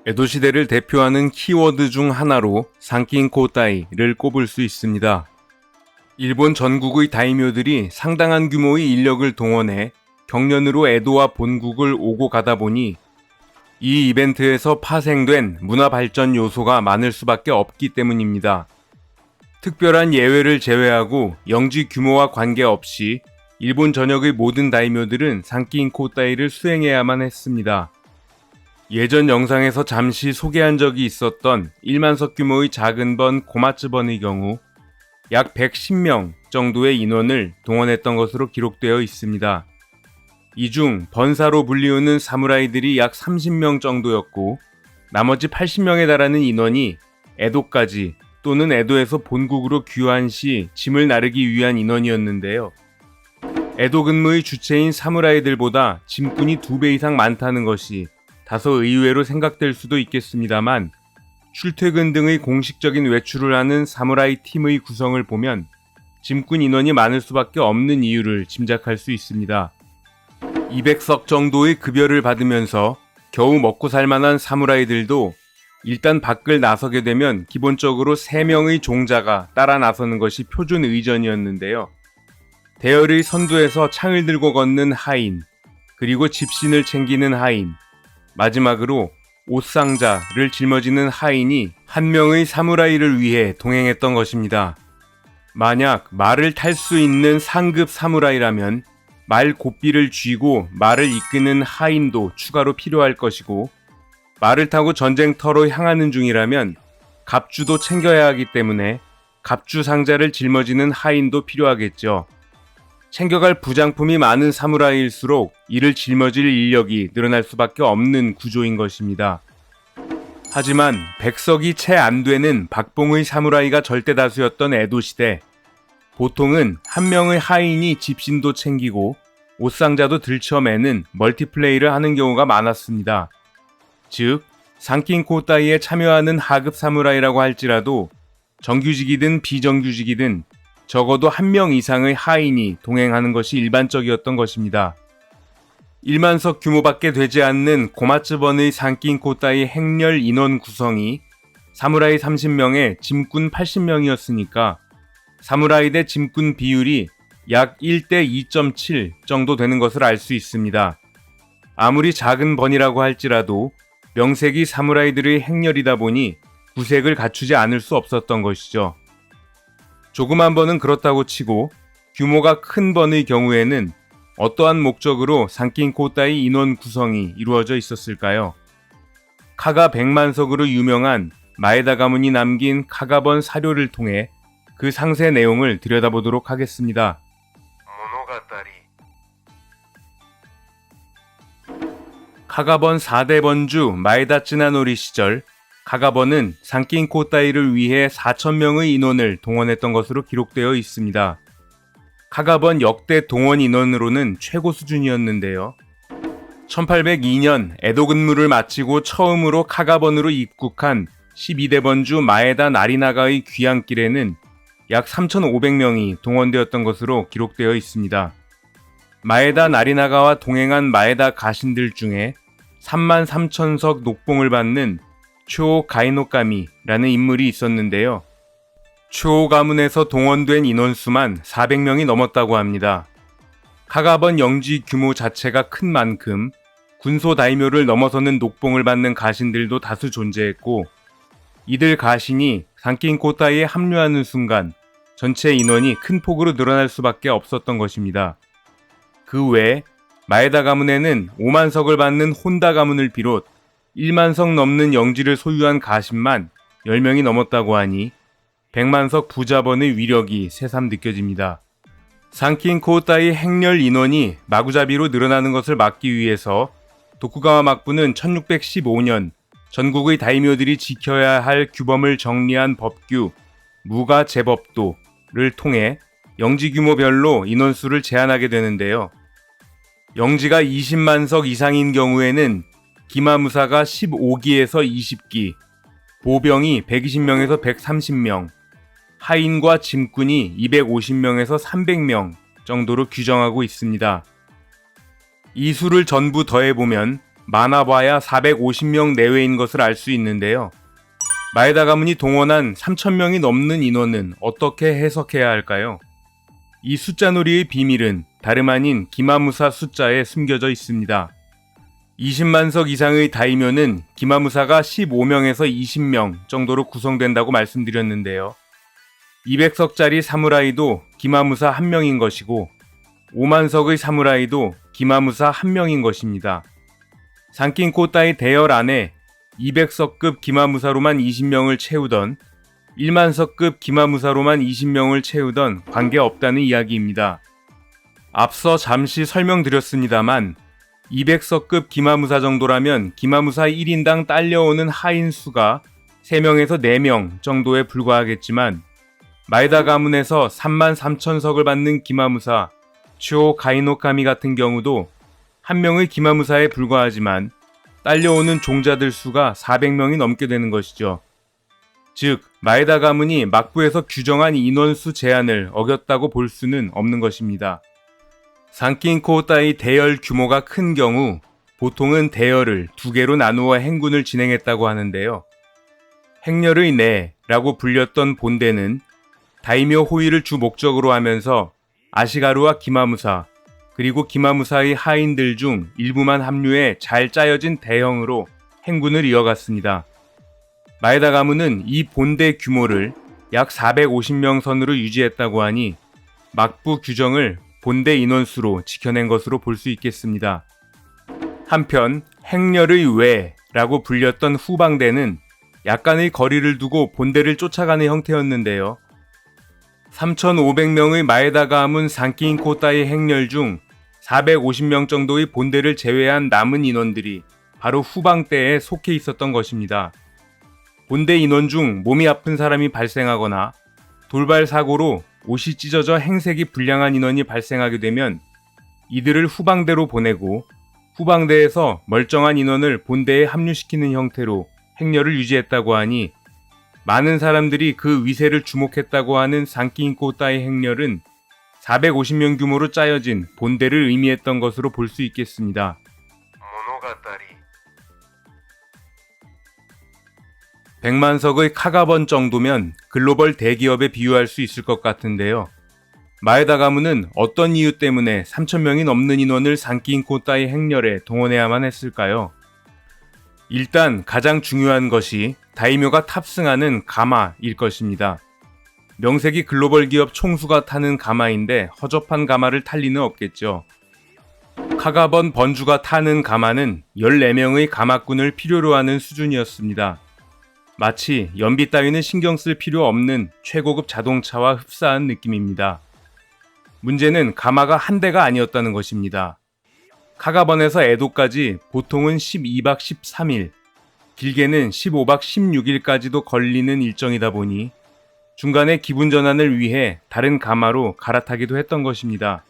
에도 시대를 대표하는 키워드 중 하나로 산킹코타이를 꼽을 수 있습니다. 일본 전국의 다이묘들이 상당한 규모의 인력을 동원해 경련으로 에도와 본국을 오고 가다 보니 이 이벤트에서 파생된 문화 발전 요소가 많을 수밖에 없기 때문입니다. 특별한 예외를 제외하고 영지 규모와 관계없이 일본 전역의 모든 다이묘들은 산킹코타이를 수행해야만 했습니다. 예전 영상에서 잠시 소개한 적이 있었던 1만석 규모의 작은 번 고마츠번의 경우 약 110명 정도의 인원을 동원했던 것으로 기록되어 있습니다. 이 중 번사로 불리우는 사무라이들이 약 30명 정도였고 나머지 80명에 달하는 인원이 에도까지 또는 에도에서 본국으로 귀환 시 짐을 나르기 위한 인원이었는데요. 에도 근무의 주체인 사무라이들보다 짐꾼이 2배 이상 많다는 것이 다소 의외로 생각될 수도 있겠습니다만 출퇴근 등의 공식적인 외출을 하는 사무라이 팀의 구성을 보면 짐꾼 인원이 많을 수밖에 없는 이유를 짐작할 수 있습니다. 200석 정도의 급여를 받으면서 겨우 먹고 살만한 사무라이들도 일단 밖을 나서게 되면 기본적으로 3명의 종자가 따라 나서는 것이 표준 의전이었는데요. 대열의 선두에서 창을 들고 걷는 하인, 그리고 집신을 챙기는 하인, 마지막으로 옷상자를 짊어지는 하인이 한 명의 사무라이를 위해 동행했던 것입니다. 만약 말을 탈 수 있는 상급 사무라이라면 말 고삐를 쥐고 말을 이끄는 하인도 추가로 필요할 것이고 말을 타고 전쟁터로 향하는 중이라면 갑주도 챙겨야 하기 때문에 갑주 상자를 짊어지는 하인도 필요하겠죠. 챙겨갈 부장품이 많은 사무라이일수록 이를 짊어질 인력이 늘어날 수밖에 없는 구조인 것입니다. 하지만 100석이 채 안 되는 박봉의 사무라이가 절대 다수였던 에도 시대, 보통은 한 명의 하인이 집신도 챙기고 옷상자도 들쳐매는 멀티플레이를 하는 경우가 많았습니다. 즉, 산킹코타이에 참여하는 하급 사무라이라고 할지라도 정규직이든 비정규직이든 적어도 한 명 이상의 하인이 동행하는 것이 일반적이었던 것입니다. 1만석 규모밖에 되지 않는 고마츠번의 산킹코타이 행렬 인원 구성이 사무라이 30명에 짐꾼 80명이었으니까 사무라이 대 짐꾼 비율이 약 1대 2.7 정도 되는 것을 알 수 있습니다. 아무리 작은 번이라고 할지라도 명색이 사무라이들의 행렬이다 보니 구색을 갖추지 않을 수 없었던 것이죠. 조그만 번은 그렇다고 치고 규모가 큰 번의 경우에는 어떠한 목적으로 산킹코타이 인원 구성이 이루어져 있었을까요? 카가 100만석으로 유명한 마에다 가문이 남긴 카가번 사료를 통해 그 상세 내용을 들여다보도록 하겠습니다. 카가번 4대 번주 마에다 쯔나노리 시절 카가번은 산킹코타이를 위해 4,000명의 인원을 동원했던 것으로 기록되어 있습니다. 카가번 역대 동원 인원으로는 최고 수준이었는데요. 1802년 에도 근무를 마치고 처음으로 카가번으로 입국한 12대 번주 마에다 나리나가의 귀향길에는 약 3,500명이 동원되었던 것으로 기록되어 있습니다. 마에다 나리나가와 동행한 마에다 가신들 중에 33,000석 녹봉을 받는 초 가이노카미라는 인물이 있었는데요. 초 가문에서 동원된 인원수만 400명이 넘었다고 합니다. 카가번 영지 규모 자체가 큰 만큼 군소 다이묘를 넘어서는 녹봉을 받는 가신들도 다수 존재했고 이들 가신이 산킹코타이에 합류하는 순간 전체 인원이 큰 폭으로 늘어날 수밖에 없었던 것입니다. 그 외에 마에다 가문에는 5만석을 받는 혼다 가문을 비롯 1만석 넘는 영지를 소유한 가신만 10명이 넘었다고 하니 100만석 부자번의 위력이 새삼 느껴집니다. 산킹코타이 행렬 인원이 마구잡이로 늘어나는 것을 막기 위해서 도쿠가와 막부는 1615년 전국의 다이묘들이 지켜야 할 규범을 정리한 법규 무가 제법도를 통해 영지 규모별로 인원수를 제한하게 되는데요. 영지가 20만석 이상인 경우에는 기마무사가 15기에서 20기, 보병이 120명에서 130명, 하인과 짐꾼이 250명에서 300명 정도로 규정하고 있습니다. 이 수를 전부 더해보면 많아봐야 450명 내외인 것을 알 수 있는데요. 마에다 가문이 동원한 3,000명이 넘는 인원은 어떻게 해석해야 할까요? 이 숫자놀이의 비밀은 다름 아닌 기마무사 숫자에 숨겨져 있습니다. 20만 석 이상의 다이묘는 기마무사가 15명에서 20명 정도로 구성된다고 말씀드렸는데요. 200석짜리 사무라이도 기마무사 1명인 것이고 5만 석의 사무라이도 기마무사 1명인 것입니다. 산낀코타이 대열 안에 200석급 기마무사로만 20명을 채우던 1만석급 기마무사로만 20명을 채우던 관계없다는 이야기입니다. 앞서 잠시 설명드렸습니다만 200석급 기마무사 정도라면 기마무사 1인당 딸려오는 하인 수가 3명에서 4명 정도에 불과하겠지만 마에다 가문에서 3만 3천석을 받는 기마무사 초 가이노카미 같은 경우도 한 명의 기마무사에 불과하지만 딸려오는 종자들 수가 400명이 넘게 되는 것이죠. 즉, 마에다 가문이 막부에서 규정한 인원수 제한을 어겼다고 볼 수는 없는 것입니다. 산낀코타이 대열 규모가 큰 경우 보통은 대열을 2개로 나누어 행군을 진행했다고 하는데요. 행렬의 내라고 불렸던 본대는 다이묘 호위를 주 목적으로 하면서 아시가루와 기마무사 그리고 기마무사의 하인들 중 일부만 합류해 잘 짜여진 대형으로 행군을 이어갔습니다. 마에다 가문은 이 본대 규모를 약 450명 선으로 유지했다고 하니 막부 규정을 본대 인원수로 지켜낸 것으로 볼 수 있겠습니다. 한편 행렬의 외라고 불렸던 후방대는 약간의 거리를 두고 본대를 쫓아가는 형태였는데요. 3,500명의 마에다 가문 산낀코타이 행렬 중 450명 정도의 본대를 제외한 남은 인원들이 바로 후방대에 속해 있었던 것입니다. 본대 인원 중 몸이 아픈 사람이 발생하거나 돌발 사고로 옷이 찢어져 행색이 불량한 인원이 발생하게 되면 이들을 후방대로 보내고 후방대에서 멀쩡한 인원을 본대에 합류시키는 형태로 행렬을 유지했다고 하니 많은 사람들이 그 위세를 주목했다고 하는 산낀코타이 행렬은 450명 규모로 짜여진 본대를 의미했던 것으로 볼 수 있겠습니다. 100만석의 카가번 정도면 글로벌 대기업에 비유할 수 있을 것 같은데요. 마에다 가문은 어떤 이유 때문에 3,000명이 넘는 인원을 산낀코타이 행렬에 동원해야만 했을까요? 일단 가장 중요한 것이 다이묘가 탑승하는 가마일 것입니다. 명색이 글로벌 기업 총수가 타는 가마인데 허접한 가마를 탈 리는 없겠죠. 카가번 번주가 타는 가마는 14명의 가마꾼을 필요로 하는 수준이었습니다. 마치 연비 따위는 신경 쓸 필요 없는 최고급 자동차와 흡사한 느낌입니다. 문제는 가마가 한 대가 아니었다는 것입니다. 카가번에서 에도까지 보통은 12박 13일, 길게는 15박 16일까지도 걸리는 일정이다 보니 중간에 기분 전환을 위해 다른 가마로 갈아타기도 했던 것입니다.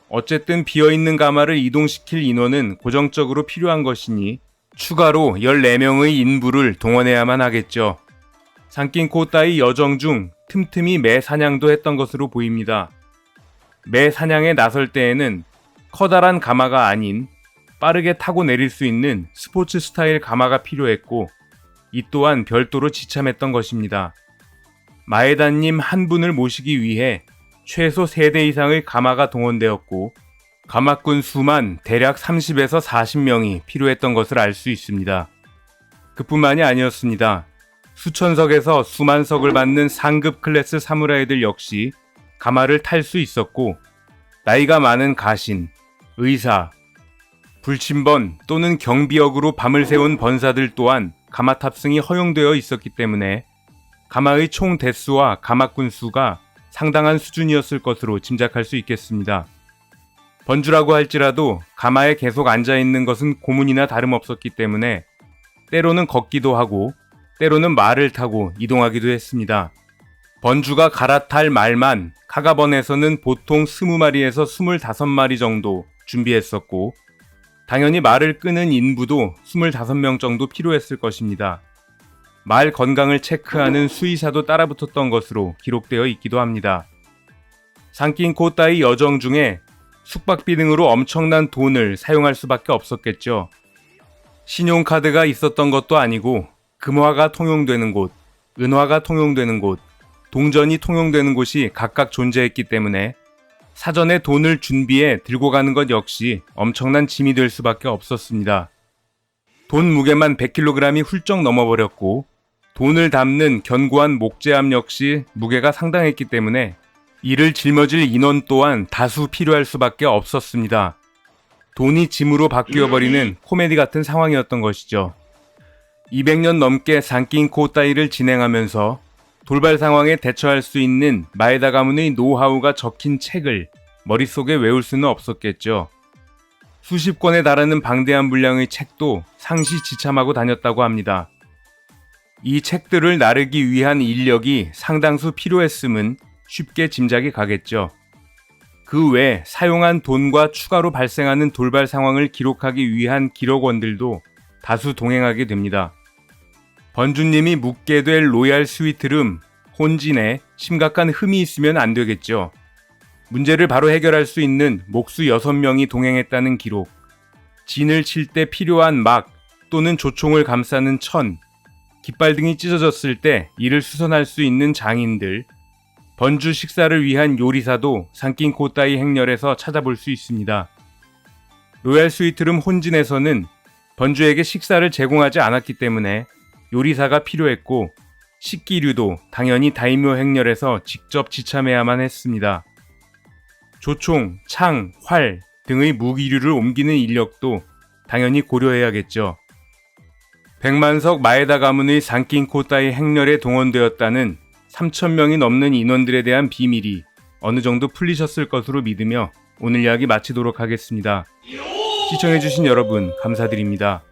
어쨌든 비어있는 가마를 이동시킬 인원은 고정적으로 필요한 것이니 추가로 14명의 인부를 동원해야만 하겠죠. 산낀코타이 여정 중 틈틈이 매 사냥도 했던 것으로 보입니다. 매 사냥에 나설 때에는 커다란 가마가 아닌 빠르게 타고 내릴 수 있는 스포츠 스타일 가마가 필요했고 이 또한 별도로 지참했던 것입니다. 마에다님 한 분을 모시기 위해 최소 3대 이상의 가마가 동원되었고 가마꾼 수만 대략 30에서 40명이 필요했던 것을 알 수 있습니다. 그뿐만이 아니었습니다. 수천석에서 수만석을 받는 상급 클래스 사무라이들 역시 가마를 탈 수 있었고 나이가 많은 가신, 의사, 불침번 또는 경비역으로 밤을 새운 번사들 또한 가마 탑승이 허용되어 있었기 때문에 가마의 총 대수와 가마꾼 수가 상당한 수준이었을 것으로 짐작할 수 있겠습니다. 번주라고 할지라도 가마에 계속 앉아있는 것은 고문이나 다름없었기 때문에 때로는 걷기도 하고 때로는 말을 타고 이동하기도 했습니다. 번주가 갈아탈 말만 카가번에서는 보통 20마리에서 25마리 정도 준비했었고 당연히 말을 끄는 인부도 25명 정도 필요했을 것입니다. 말 건강을 체크하는 수의사도 따라붙었던 것으로 기록되어 있기도 합니다. 산낀코타이 여정 중에 숙박비 등으로 엄청난 돈을 사용할 수밖에 없었겠죠. 신용카드가 있었던 것도 아니고 금화가 통용되는 곳, 은화가 통용되는 곳, 동전이 통용되는 곳이 각각 존재했기 때문에 사전에 돈을 준비해 들고 가는 것 역시 엄청난 짐이 될 수밖에 없었습니다. 돈 무게만 100kg이 훌쩍 넘어버렸고 돈을 담는 견고한 목재함 역시 무게가 상당했기 때문에 이를 짊어질 인원 또한 다수 필요할 수밖에 없었습니다. 돈이 짐으로 바뀌어버리는 코미디 같은 상황이었던 것이죠. 200년 넘게 산긴 코따이를 진행하면서 돌발 상황에 대처할 수 있는 마에다 가문의 노하우가 적힌 책을 머릿속에 외울 수는 없었겠죠. 수십 권에 달하는 방대한 분량의 책도 상시 지참하고 다녔다고 합니다. 이 책들을 나르기 위한 인력이 상당수 필요했음은 쉽게 짐작이 가겠죠. 그 외 사용한 돈과 추가로 발생하는 돌발 상황을 기록하기 위한 기록원들도 다수 동행하게 됩니다. 번주님이 묻게 될 로얄 스위트룸, 혼진에 심각한 흠이 있으면 안 되겠죠. 문제를 바로 해결할 수 있는 목수 6명이 동행했다는 기록, 진을 칠 때 필요한 막 또는 조총을 감싸는 천, 깃발 등이 찢어졌을 때 이를 수선할 수 있는 장인들, 번주 식사를 위한 요리사도 산긴 코따이 행렬에서 찾아볼 수 있습니다. 로얄 스위트룸 혼진에서는 번주에게 식사를 제공하지 않았기 때문에 요리사가 필요했고 식기류도 당연히 다이묘 행렬에서 직접 지참해야만 했습니다. 조총, 창, 활 등의 무기류를 옮기는 인력도 당연히 고려해야겠죠. 백만석 마에다 가문의 산긴 코따이 행렬에 동원되었다는 3,000명이 넘는 인원들에 대한 비밀이 어느 정도 풀리셨을 것으로 믿으며 오늘 이야기 마치도록 하겠습니다. 시청해주신 여러분 감사드립니다.